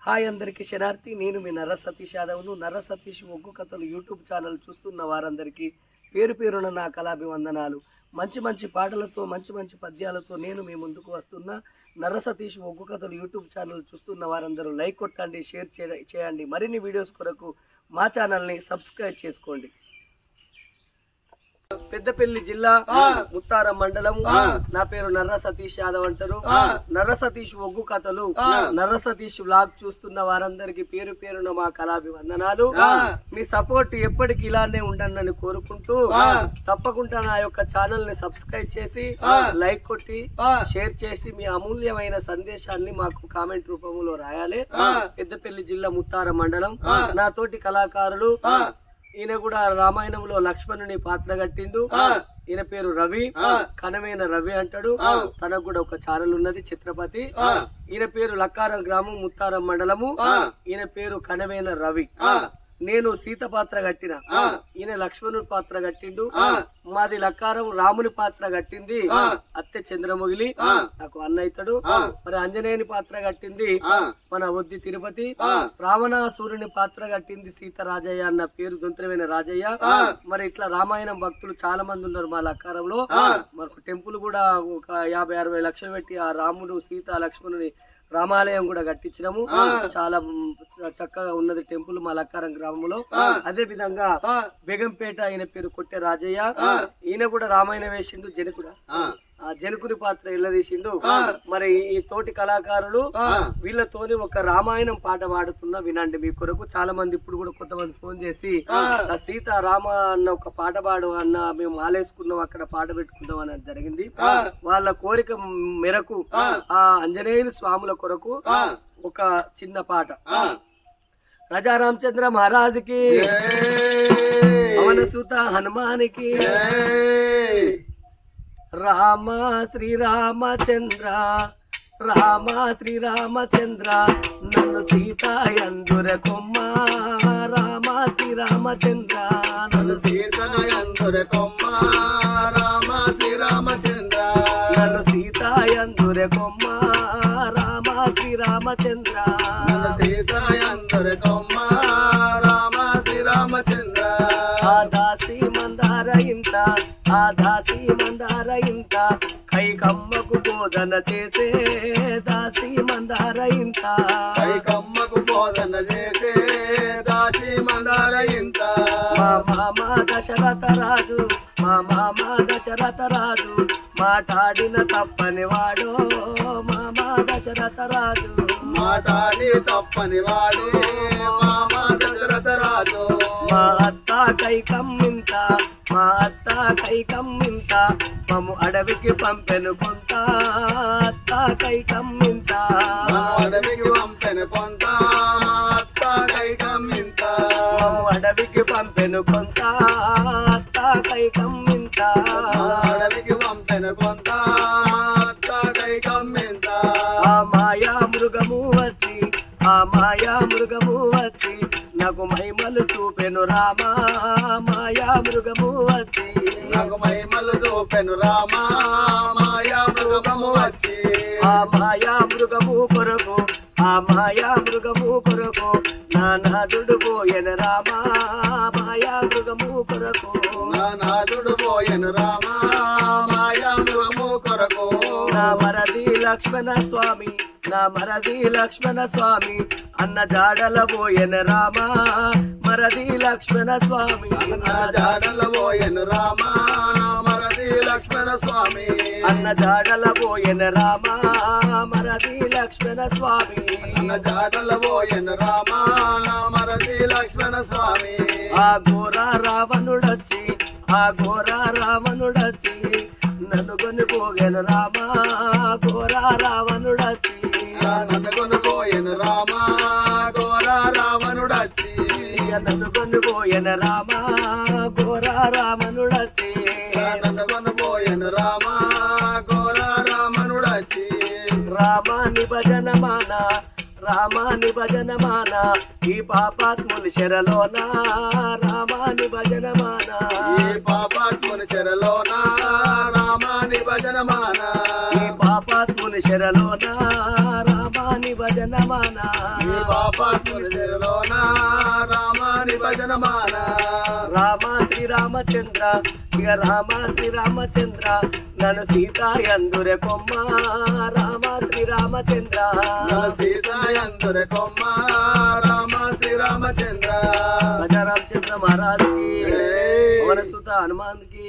Hi అందరికీ శనార్థి. నేను మీ నర్ర సతీష్ యాదవ్ను. నర్ర సతీష్ ఒగ్గు కథలు యూట్యూబ్ ఛానల్ చూస్తున్న వారందరికీ పేరు పేరున నా కళాభివందనాలు. మంచి మంచి పాటలతో మంచి మంచి పద్యాలతో నేను మీ ముందుకు వస్తున్నా. నర్ర సతీష్ ఒగ్గు కథలు యూట్యూబ్ ఛానల్ చూస్తున్న వారందరూ లైక్ కొట్టండి, షేర్ చేయండి. మరిన్ని వీడియోస్ కొరకు మా ఛానల్ని సబ్స్క్రైబ్ చేసుకోండి. పెద్దపల్లి జిల్లా ముత్తారం మండలం. నా పేరు నర్ర సతీష్ యాదవ్ అంటారు. నర్ర సతీష్ ఒగ్గు కథలు, నర్ర సతీష్ వ్లాగ్ చూస్తున్న వారందరికి పేరు పేరున మా కళాభివందనాలు. మీ సపోర్ట్ ఎప్పటికి ఇలానే ఉండండి కోరుకుంటూ తప్పకుండా నా యొక్క ఛానల్ ని సబ్స్క్రైబ్ చేసి లైక్ కొట్టి షేర్ చేసి మీ అమూల్యమైన సందేశాన్ని మాకు కామెంట్ రూపంలో రాయాలి. పెద్దపల్లి జిల్లా ముత్తారం మండలం. నా తోటి కళాకారులు ఈయన కూడా రామాయణంలో లక్ష్మణుని పాత్ర కట్టిండు. ఈయన పేరు రవి, కనమైన రవి అంటాడు. తనకు కూడా ఒక ఛానల్ ఉన్నది, ఛత్రపతి. ఈయన పేరు లక్కారం గ్రామం, ముత్తారం మండలము. ఈయన పేరు కనమైన రవి. నేను సీత పాత్ర కట్టిన, ఈయన లక్ష్మణుడి పాత్ర కట్టిండు. మాది లక్కారం రాముని పాత్ర కట్టింది అత్తె చంద్రమొగిలి, నాకు అన్న అవుతాడు. మరి అంజనేయుని పాత్ర కట్టింది మన వద్ది తిరుపతి. రావణాసురుని పాత్ర కట్టింది సీతరాజయ్య అన్న పేరు దొంతరమైన రాజయ్య. మరి ఇట్లా రామాయణం భక్తులు చాలా మంది ఉన్నారు మా లక్కారంలో. మనకు టెంపుల్ కూడా ఒక 50-60 లక్షలు పెట్టి ఆ రాముడు సీత లక్ష్మణుని రామాలయం కూడా కట్టించినాము. చాలా చక్కగా ఉన్నది టెంపుల్ మా లక్కారం గ్రామంలో. అదే విధంగా బేగంపేట ఆయన పేరు కొట్టే రాజయ్య, ఈయన కూడా రామాయణ వేసిండు. జనకుడు ఆ జనకుని పాత్ర ఎల్లదీసిండు. మరి ఈ తోటి కళాకారులు వీళ్ళతోని ఒక రామాయణం పాట పాడుతున్నా వినండి మీ కొరకు. చాలా మంది ఇప్పుడు కూడా కొంతమంది ఫోన్ చేసి సీత రామ అన్న ఒక పాట పాడు అన్న, మేము ఆలేసుకున్నాం అక్కడ పాట పెట్టుకుందాం అని జరిగింది. వాళ్ళ కోరిక మేరకు ఆ ఆంజనేయుని స్వాముల కొరకు ఒక చిన్న పాట. రాజా రామచంద్ర మహారాజుకి, పవన సుత హనుమానికి, రామ శ్రీరామచంద్ర, రామ శ్రీరామచంద్ర, నన్ను సీత యందుర కొమ్మ, రామ శ్రీరామచంద్ర, నన్ను సీత యందుర కొమ్మ, రామ శ్రీరామచంద్ర, నన్ను సీత యందుర కొమ్మ, రామ శ్రీరామచంద్ర, నన్ను సీత యందుర కొమ్మ, రామ శ్రీరామచంద్ర. ఆ దాసి మందార ఇంత, ఆ దాసి మందార ఇంత, కైకమ్మకు బోధన చేసే దాసి మందార ఇంత, కైకమ్మకు బోధన చేసే దాసి మందార ఇంత. మా మామ దశరథ రాజు, మా మామ దశరథ రాజు, మాటాడిన తప్పని వాడు మామ దశరథ రాజు, మాటాడి తప్పని వాడు మామ దశరథ రాజు. మా అత్త కైకమ్మింత, మా అత్త కైకమ్మింత, మమ్ము అడవికి పంపెను కొంత, అత్త కైకమ్మింత, అడవికి పంపెను కొంత, అత్త కైకమ్మింత, మమ్ము అడవికి పంపెను కొంత, అత్త కైకమ్మింత, అడవికి పంపెను కొంత, అత్త కైకమ్మింత. ఆ మాయా మృగము వచ్చి, ఆ మాయా మృగము వచ్చి, నాకు మహిమలు చూపెను రామ, మాయా మృగము వచ్చి, నాకు మహిమలు చూపెను రామ, మాయా మృగము వచ్చి. ఆ మాయా మృగము కొరకు, ఆ మాయా మృగము కొరకు, నానాదుడు పోయెను రామ, మాయా మృగము కొరకు, నానాదుడు పోయెను రామ, మాయా మృగము కొరకు. నా మరది లక్ష్మణ స్వామి, నా మరది లక్ష్మణ స్వామి, అన్న జాడల పోయెను రామ, మరది లక్ష్మణ స్వామి, అన్న జాడల పోయెను రామ, మరది లక్ష్మణ స్వామి, అన్న జాడల పోయెను రామ, మరది లక్ష్మణ స్వామి, అన్న జాడల పోయెను రామ, మరది లక్ష్మణ స్వామి. ఆ ఘోర రావణుడొచ్చి, ఆ ఘోర రావణుడొచ్చి, నన్ను కొని పోగెను రామ, ఘోర రావణుడొచ్చి, నన్ను కొని పోయెను రామ, ఘోర రావణుడొచ్చి, నన్ను కొని పోయెను రామ, ఘోర రావణుడొచ్చి, నన్ను కొని పోయెను రామ, ఘోర రావణుడొచ్చి. రామాని భజనమాన, రామాని భజనమాన, ఈ పాపాత్ముని శరలోన, రామాని భజనమాన, ఈ పాపాత్ముని శరలోన, రామాని భజనమాన, ఈ పాపాత్ముని శరలోన, రామ రామాని భజనమాన రామాని భజనమాన రామ శ్రీరామచంద్ర ఇక రామ శ్రీరామచంద్ర నన్ను సీతాయందురే కొమ్మ రామ శ్రీరామచంద్ర సీతాయందురే కొమ్మ రామ శ్రీరామచంద్ర రాజా రామచంద్ర మహారాజ్ కి పవన సుత హనుమాన్ కి